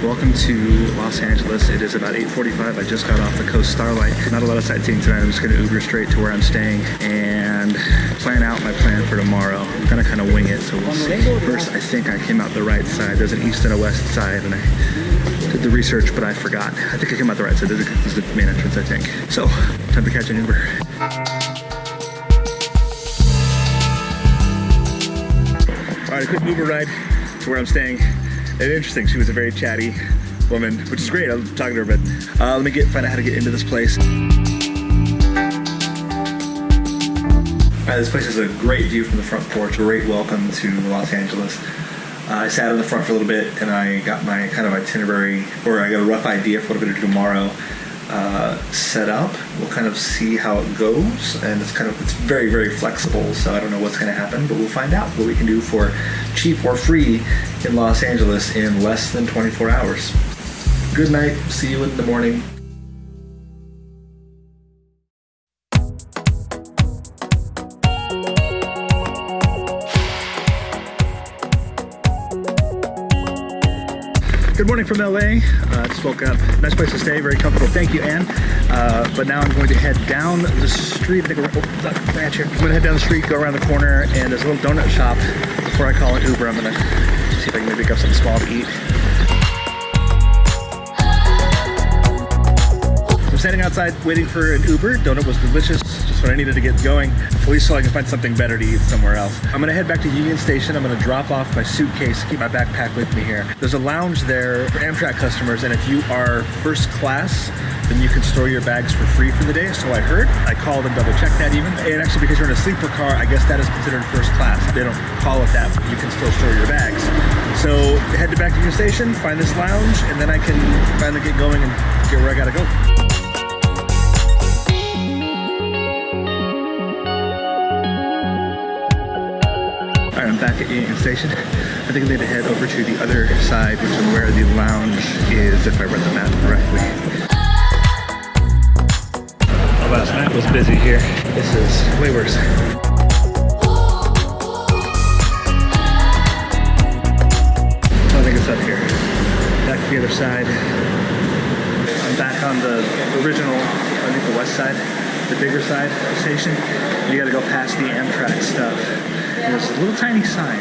Welcome to Los Angeles. It is about 8:45. I just got off the Coast Starlight. Not a lot of sightseeing tonight. I'm just going to Uber straight to where I'm staying and plan out my plan for tomorrow. I'm going to kind of wing it, so we'll see. First, I think I came out the right side. There's an east and a west side, and I did the research, but I forgot. I think I came out the right side. This is the main entrance, I think. So, time to catch an Uber. All right, a quick Uber ride to where I'm staying. And interesting, she was a very chatty woman, which is great. I was talking to her, but let me find out how to get into this place. All right, this place has a great view from the front porch. Great welcome to Los Angeles. I sat in the front for a little bit, and I got my kind of itinerary, or I got a rough idea for what I'm going to do tomorrow set up. We'll kind of see how it goes, and it's very, very flexible, so I don't know what's going to happen, but we'll find out what we can do for cheap or free in Los Angeles in less than 24 hours. Good night. See you in the morning. Good morning from LA. Just woke up. Nice place to stay, very comfortable. Thank you, Anne. But now I'm going to head down the street. I think we're branch here. I'm going to head down the street, go around the corner, and there's a little donut shop. Before I call an Uber, I'm going to see if I can maybe pick up something small to eat. I'm standing outside waiting for an Uber. Donut was delicious, just what I needed to get going, at least so I can find something better to eat somewhere else. I'm gonna head back to Union Station. I'm gonna drop off my suitcase, keep my backpack with me here. There's a lounge there for Amtrak customers, and if you are first class, then you can store your bags for free for the day, so I heard. I called and double-checked that even. And actually, because you're in a sleeper car, I guess that is considered first class. They don't call it that, but you can still store your bags. So head back to Union Station, find this lounge, and then I can finally get going and get where I gotta go. I'm back at Union Station. I think I need to head over to the other side, which is where the lounge is, if I read the map correctly. Oh, last night was busy here. This is way worse. I think it's up here. Back to the other side. I'm back on the original, I think the west side, the bigger side of the station. You gotta go past the Amtrak stuff. There's a little tiny sign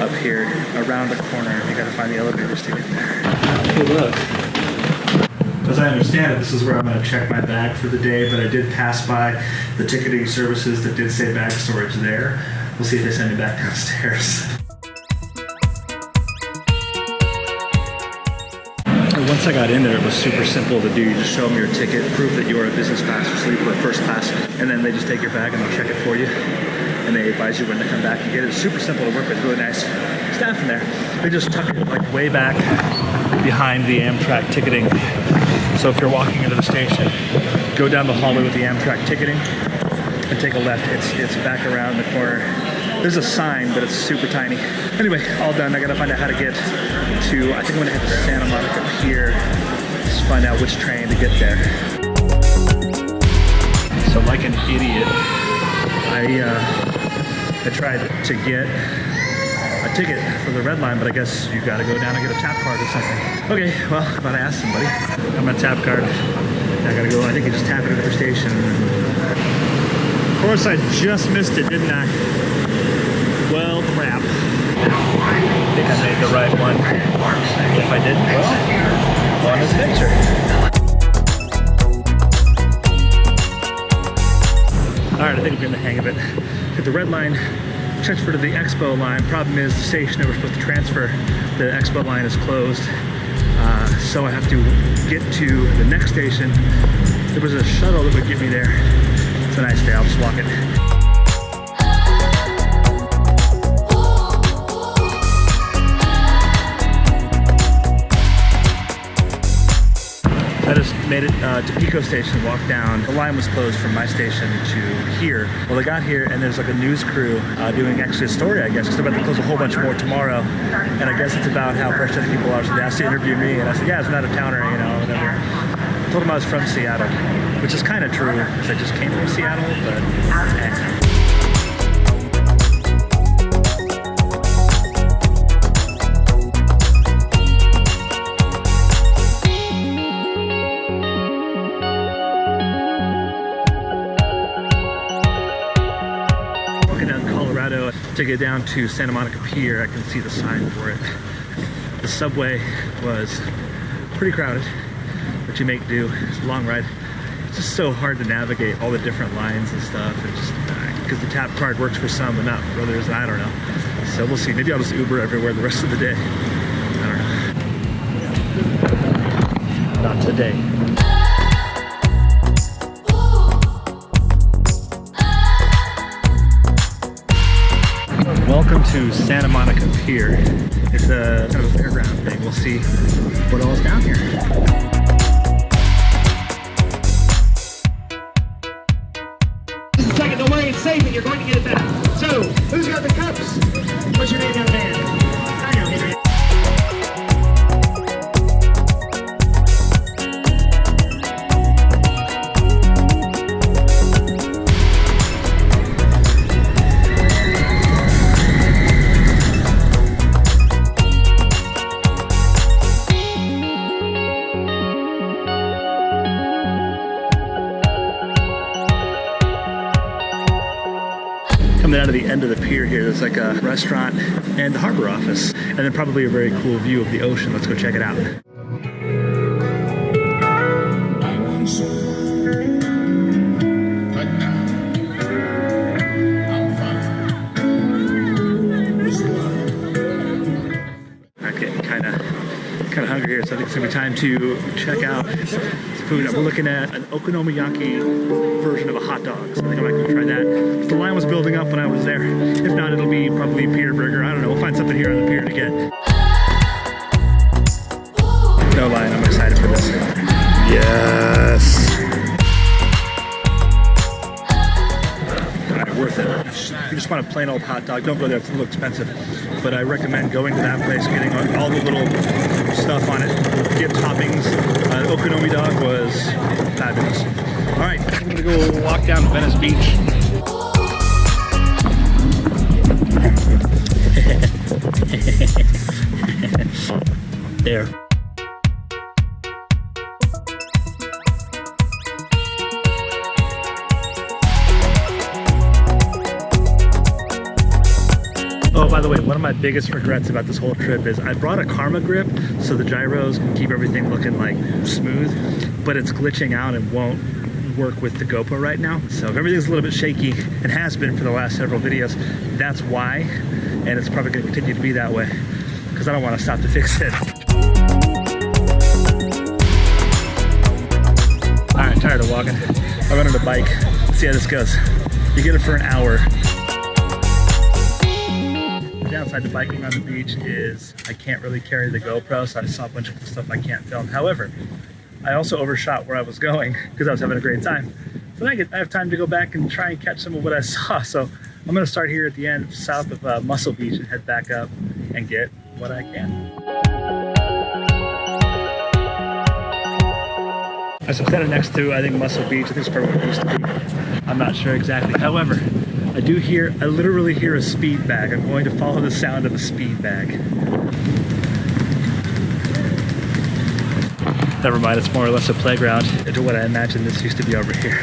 up here around the corner. You gotta find the elevators to get there. Hey, look. As I understand it, this is where I'm gonna check my bag for the day, but I did pass by the ticketing services that did say bag storage there. We'll see if they send me back downstairs. Once I got in there, it was super simple to do. You just show them your ticket, prove that you are a business class or sleeper or first class, and then they just take your bag and they'll check it for you. And they advise you when to come back and get it. It's super simple to work with, really nice staff in there. They just tuck it like way back behind the Amtrak ticketing. So if you're walking into the station, go down the hallway with the Amtrak ticketing and take a left. It's back around the corner. There's a sign, but it's super tiny. Anyway, all done. I gotta find out how to get to, I think I'm gonna head to Santa Monica Pier, just find out which train to get there. So like an idiot, I tried to get a ticket for the red line, but I guess you gotta go down and get a tap card or something. Okay, well, I'm about to ask somebody. I'm a tap card. I gotta go, I think you just tap it at the station. Of course, I just missed it, didn't I? Well, crap. I think I made the right one. If I didn't, well, on this picture. All right, I think I'm getting the hang of it. Hit the red line, transfer to the Expo line. Problem is, the station that we're supposed to transfer, the Expo line is closed. So I have to get to the next station. There was a shuttle that would get me there. It's a nice day, I'll just walk it. I just made it to Pico Station, walked down. The line was closed from my station to here. Well, I got here and there's like a news crew doing actually a story, I guess, because they're about to close a whole bunch more tomorrow. And I guess it's about how frustrated people are. So they asked to interview me, and I said, yeah, it's not a towner, you know, whatever. I told them I was from Seattle, which is kind of true, because I just came from Seattle, but to get down to Santa Monica Pier. I can see the sign for it. The subway was pretty crowded, but you make do. It's a long ride. It's just so hard to navigate all the different lines and stuff, and just because the tap card works for some but not for others. I don't know. So we'll see. Maybe I'll just Uber everywhere the rest of the day. I don't know. Not today. Welcome to Santa Monica Pier. It's a kind of a fairground thing. We'll see what all is down here. Just a second, don't worry, it's safe and you're going to get it back. So, who's got the cups? What's your name, young man? I know, Henry. Coming out of the end of the pier here, there's like a restaurant and the harbor office, and then probably a very cool view of the ocean. Let's go check it out. I'm getting kind of hungry here, so I think it's gonna be time to check out some food. We're looking at an okonomiyaki version of a hot dog, so I think I might go try that. The line was building up when I was there. If not, it'll be probably Pier Burger. I don't know. We'll find something here on the pier to get. No line. I'm excited for this. Yes. All right, worth it. If you just want a plain old hot dog, don't go there. It's a little expensive. But I recommend going to that place, getting all the little stuff on it. Get toppings. Okonomi dog was fabulous. All right, I'm gonna go walk down to Venice Beach. There. Oh, by the way, one of my biggest regrets about this whole trip is I brought a Karma grip so the gyros can keep everything looking like smooth, but it's glitching out and won't work with the GoPro right now. So if everything's a little bit shaky, and has been for the last several videos, that's why, and it's probably gonna continue to be that way because I don't want to stop to fix it. All right, I'm tired of walking. I rented a bike. Let's see how this goes. You get it for an hour. The downside to biking on the beach is I can't really carry the GoPro, so I saw a bunch of stuff I can't film. However, I also overshot where I was going because I was having a great time. So I have time to go back and try and catch some of what I saw. So I'm gonna start here at the end, south of Muscle Beach, and head back up and get what I can. I'm standing next to, I think, Muscle Beach. I think it's probably where it used to be. I'm not sure exactly. However, I literally hear a speed bag. I'm going to follow the sound of a speed bag. Never mind, it's more or less a playground to what I imagine this used to be over here.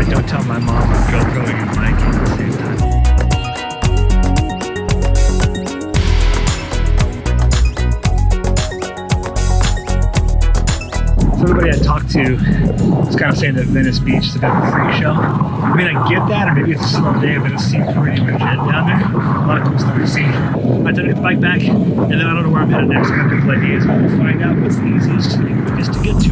Don't tell my mom I'm GoProing and biking at the same time. So everybody I talked to was kind of saying that Venice Beach is a bit of a freak show. I mean, I get that, or maybe it's a slow day, but it seems pretty legit down there. A lot of cool stuff to see. I took the bike back, and then I don't know where I'm headed next. I got a couple ideas, but we'll find out what's the easiest and quickest to get to.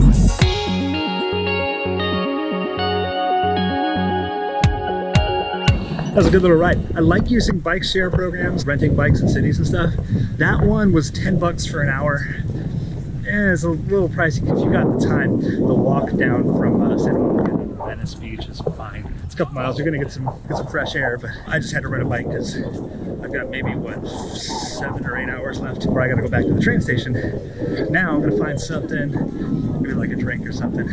That was a good little ride. I like using bike share programs, renting bikes in cities and stuff. That one was 10 bucks for an hour. And it's a little pricey if you got the time. The walk down from Santa Monica to Venice Beach is fine. It's couple miles. You're gonna get some fresh air, but I just had to ride a bike because I've got maybe what 7 or 8 hours left before I gotta go back to the train station. Now I'm gonna find something, maybe like a drink or something.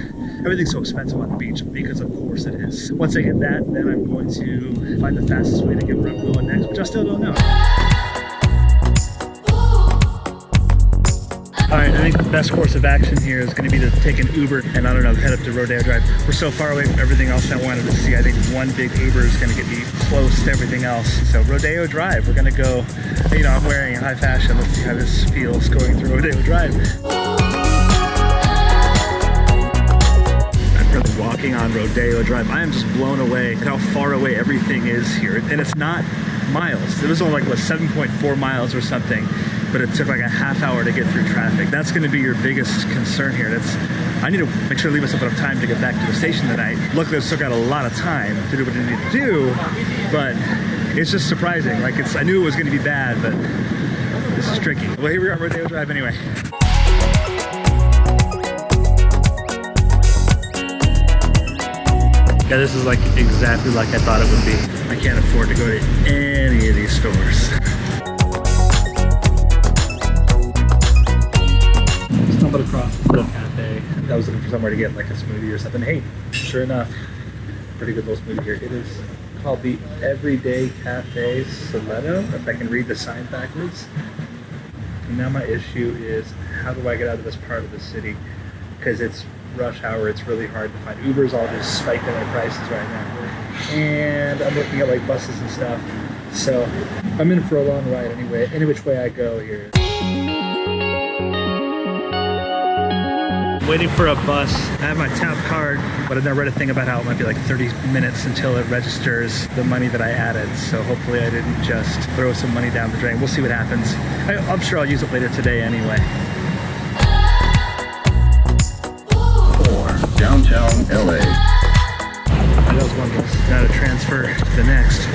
Everything's so expensive on the beach because of course it is. Once I get that, then I'm going to find the fastest way to get where I'm going next, which I still don't know. All right, I think the best course of action here is going to be to take an Uber and, I don't know, head up to Rodeo Drive. We're so far away from everything else I wanted to see. I think one big Uber is going to get me close to everything else. So Rodeo Drive, we're going to go, you know, I'm wearing high fashion. Let's see how this feels going through Rodeo Drive. I'm really walking on Rodeo Drive. I am just blown away at how far away everything is here. And it's not miles. It was only like, what, 7.4 miles or something. But it took like a half hour to get through traffic. That's going to be your biggest concern here. I need to make sure to leave myself enough time to get back to the station tonight. Luckily, I've still got a lot of time to do what I need to do, but it's just surprising. Like I knew it was going to be bad, but this is tricky. Well, here we are at Rodeo Drive anyway. Yeah, this is like exactly like I thought it would be. I can't afford to go to any of these stores. Across the little cafe. I was looking for somewhere to get like a smoothie or something. Hey, sure enough, pretty good little smoothie here. It is called the Everyday Cafe Soleto, if I can read the sign backwards. And now my issue is, how do I get out of this part of the city? Because it's rush hour, it's really hard to find. Uber's all just spiking their prices right now. And I'm looking at like buses and stuff. So I'm in for a long ride anyway, any which way I go here. Waiting for a bus. I have my tap card, but I've never read a thing about how it might be like 30 minutes until it registers the money that I added. So hopefully I didn't just throw some money down the drain. We'll see what happens. I'm sure I'll use it later today anyway. For downtown LA. That was one bus. Now to transfer to the next.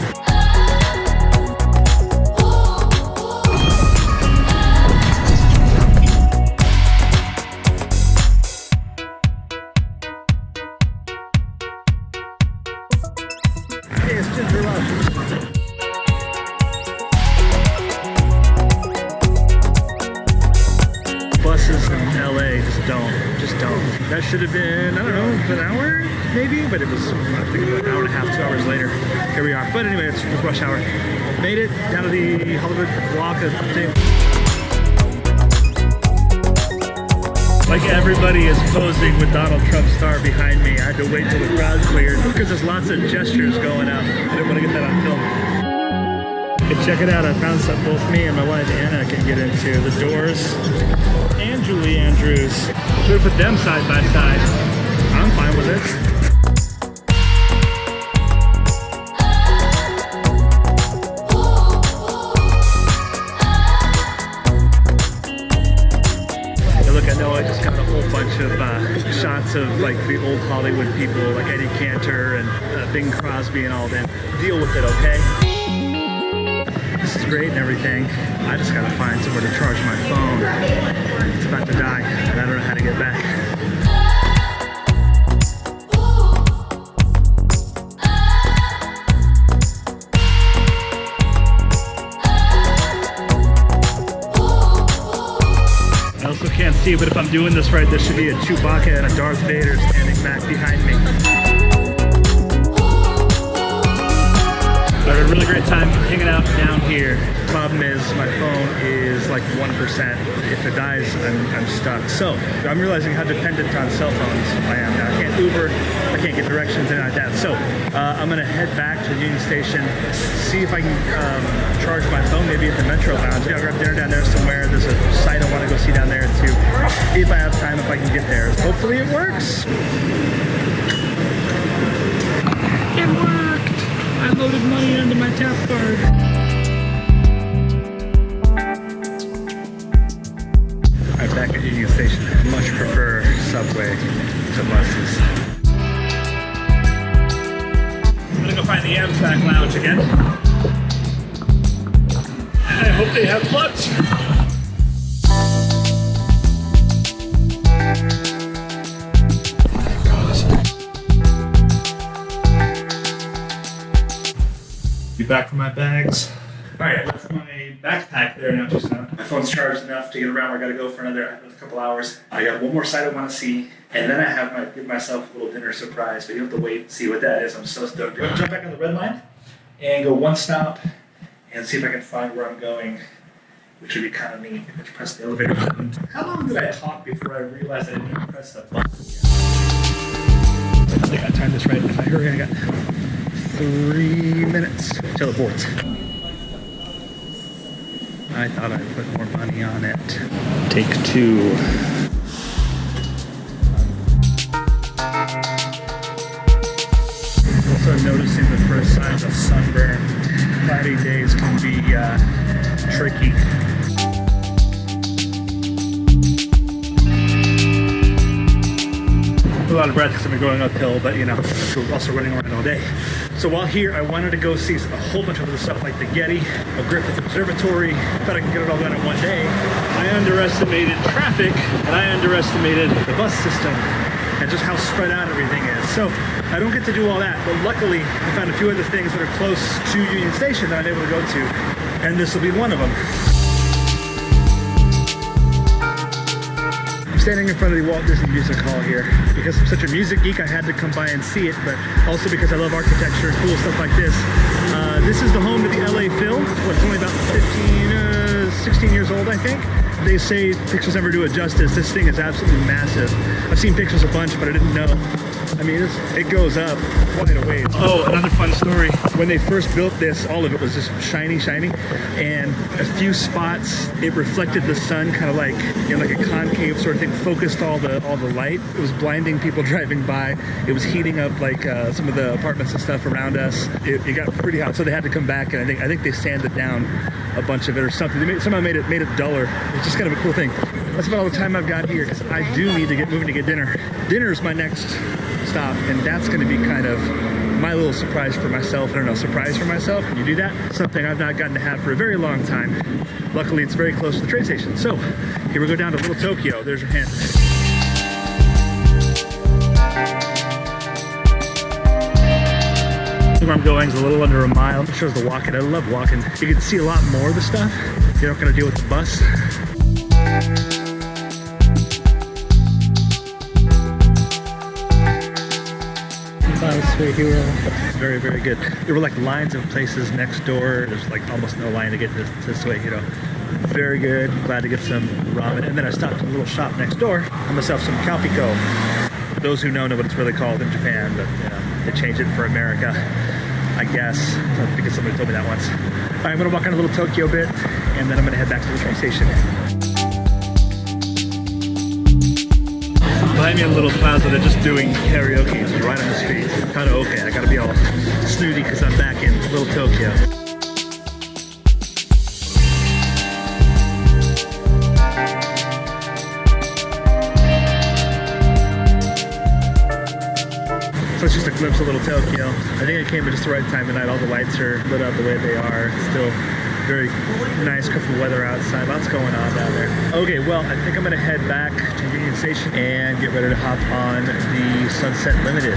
Buses in LA just don't. That should have been, I don't know, an hour maybe, but it was, I think, an hour and a half, 2 hours later. Here we are. But anyway, it's rush hour. Made it down to the Hollywood Walk of Fame. Like everybody is posing with Donald Trump's star behind me. I had to wait till the crowd cleared because there's lots of gestures going up. I didn't want to get that on film. Hey, check it out. I found something both me and my wife Anna can get into. The Doors and Julie Andrews. Should have put them side by side. I'm fine with it. I just got a whole bunch of shots of like the old Hollywood people like Eddie Cantor and Bing Crosby and all them. Deal with it, okay? This is great and everything. I just gotta find somewhere to charge my phone. It's about to die and I don't know how to get back. Can't see, but if I'm doing this right, there should be a Chewbacca and a Darth Vader standing back behind me. I had a really great time hanging out down here. Problem is, my phone is like 1%. If it dies, I'm stuck. So I'm realizing how dependent on cell phones I am now. I can't Uber, I can't get directions, anything like that. So I'm gonna head back to the Union Station, see if I can charge my phone, maybe at the Metro Lounge. I'll grab dinner down there somewhere. There's a site I want to go see down there too. See if I have time, if I can get there. Hopefully it works. It worked! I loaded money into my tap card. Alright, back at Union Station. Much prefer subway to buses. I'm gonna go find the Amtrak lounge again. And I hope they have lunch. back for my bags. All right, I left my backpack there now. Just now. My phone's charged enough to get around where I gotta go for another couple hours. I got one more site I want to see, and then I have give myself a little dinner surprise. But you have to wait and see what that is. I'm so stoked. I'm gonna jump back on the red line and go one stop and see if I can find where I'm going, which would be kind of neat. If I press the elevator button. How long did I talk before I realized I didn't even press the button? I think I timed this right. If I hurry, I got 3 minutes till it boards. I thought I'd put more money on it. Take 2. Also noticing the first signs of sunburn. Cloudy days can be tricky. A lot of breath because I've been going uphill, but you know, we're also running around all day. So while here, I wanted to go see a whole bunch of other stuff like the Getty, a Griffith Observatory. Thought I could get it all done in one day. I underestimated traffic, and I underestimated the bus system, and just how spread out everything is. So I don't get to do all that, but luckily I found a few other things that are close to Union Station that I'm able to go to, and this will be one of them. Standing in front of the Walt Disney Music Hall here. Because I'm such a music geek, I had to come by and see it, but also because I love architecture and cool stuff like this. This is the home of the LA Phil. It's only about 16 years old, I think. They say pictures never do it justice. This thing is absolutely massive. I've seen pictures a bunch, but I didn't know. I mean, it goes up quite a ways. Oh, another fun story. When they first built this, all of it was just shiny, and a few spots it reflected the sun, kind of like, you know, like a concave sort of thing, focused all the light. It was blinding people driving by. It was heating up like some of the apartments and stuff around us. It got pretty hot, so they had to come back, and I think they sanded down a bunch of it or something. They somehow made it duller. It's just kind of a cool thing. That's about all the time I've got here because I do need to get moving to get dinner. Dinner's my next stop, and that's going to be kind of my little surprise for myself. I don't know, surprise for myself? Can you do that? Something I've not gotten to have for a very long time. Luckily, it's very close to the train station. So here we go down to Little Tokyo. There's your hint. Where I'm going is a little under a mile. It shows the walking. I love walking. You can see a lot more of the stuff. You're not going to deal with the bus. Very, very good. There were like lines of places next door. There's like almost no line to get to Suehiro. Very good. Glad to get some ramen. And then I stopped at a little shop next door. Got myself some kalpiko. Those who know what it's really called in Japan, but you know, they changed it for America, I guess, because somebody told me that once. All right, I'm gonna walk on a little Tokyo bit, and then I'm gonna head back to the train station. Behind me a little plaza, they're just doing karaoke. It's right on the street. Kind of okay. I gotta be all snooty because I'm back in Little Tokyo. So it's just a glimpse of Little Tokyo. I think I came at just the right time of night. All the lights are lit up the way they are. It's still very nice, comfortable weather outside. Lots going on down there. Okay, well, I think I'm gonna head back to Union Station and get ready to hop on the Sunset Limited.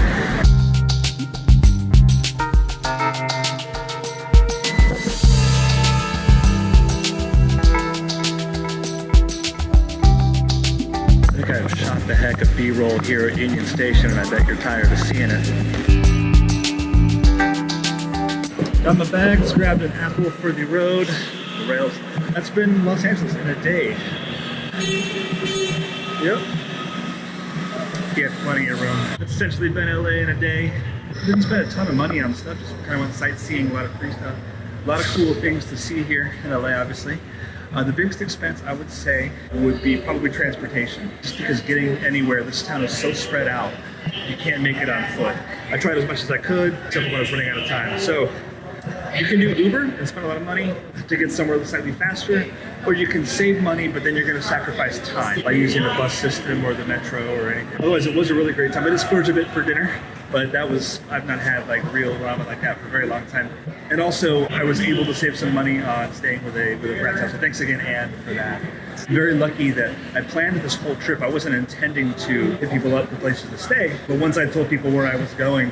I think I've shot the heck of B-roll here at Union Station, and I bet you're tired of seeing it. Got my bags, grabbed an apple for the road, the rails. That's been Los Angeles in a day. Yep. Yeah, plenty of room. It's essentially been LA in a day. Didn't spend a ton of money on stuff, just kind of went sightseeing, a lot of free stuff. A lot of cool things to see here in LA, obviously. The biggest expense, I would say, would be probably transportation. Just because getting anywhere, this town is so spread out, you can't make it on foot. I tried as much as I could, except when I was running out of time. So you can do Uber and spend a lot of money to get somewhere slightly faster, or you can save money, but then you're going to sacrifice time by using the bus system or the metro or anything. Otherwise, it was a really great time. I did splurge a bit for dinner, but that was, I've not had like real ramen like that for a very long time. And also, I was able to save some money on staying with a friend's house. So thanks again, Anne, for that. I'm very lucky that I planned this whole trip. I wasn't intending to hit people up for places to stay, but once I told people where I was going,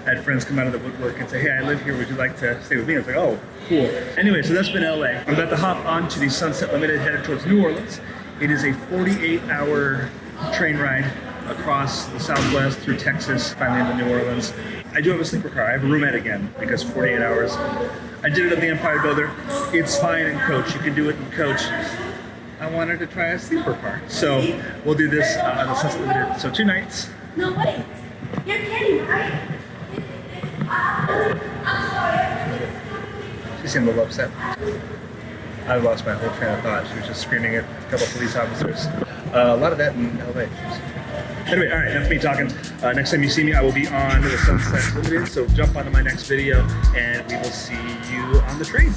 I had friends come out of the woodwork and say, hey, I live here, would you like to stay with me? I was like, oh, cool. Anyway, so that's been LA. I'm about to hop onto the Sunset Limited headed towards New Orleans. It is a 48-hour train ride across the Southwest through Texas, finally into New Orleans. I do have a sleeper car. I have a roomette again because 48 hours. I did it at the Empire Builder. It's fine in coach. You can do it in coach. I wanted to try a sleeper car. So we'll do this on the Sunset Limited. So 2 nights. No, wait. You're kidding, right? I'm sorry. She seemed a little upset. I lost my whole train of thought. She was just screaming at a couple police officers. A lot of that in LA. Anyway, all right, that's me talking. Next time you see me, I will be on the Sunset Limited. So jump onto my next video and we will see you on the train.